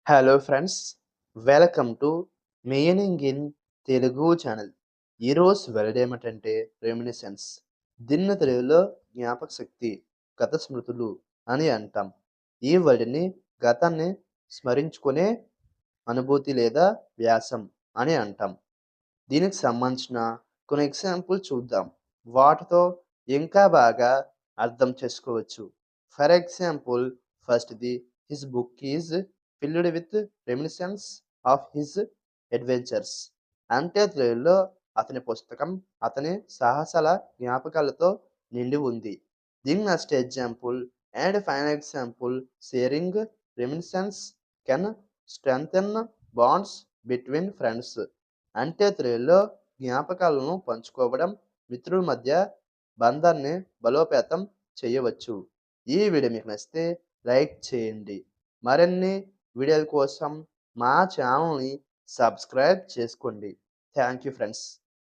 Hello friends, welcome to meaning in Telugu channel. ఈరోజు word ఏమిటంటే reminiscence. దీన్ని తెలుగులో జ్ఞాపక శక్తి, గత స్మృతులు అని అంటాం. ఈ వర్డ్ని గతాన్ని స్మరించుకునే అనుభూతి లేదా వ్యాసం అని అంటాం. దీనికి సంబంధించిన కొన్ని ఎగ్జాంపుల్ చూద్దాం. వాటితో ఇంకా బాగా అర్థం చేసుకోవచ్చు. ఫర్ ఎగ్జాంపుల్, ఫస్ట్‌ది his book is filled with reminiscence of his adventures. అంటే తెలుగులో అతని పుస్తకం అతని సాహసాల జ్ఞాపకాలతో నిండి ఉంది. దీని next example and final example, sharing reminiscence can strengthen bonds between friends. అంటే తెలుగులో జ్ఞాపకాలను పంచుకోవడం మిత్రుల మధ్య బంధాన్ని బలోపేతం చేయవచ్చు. ఈ వీడియో మీకు నచ్చితే లైక్ చేయండి. మరిన్ని వీడియోల కోసం మా ఛానల్ని సబ్స్క్రైబ్ చేసుకోండి. Thank you friends.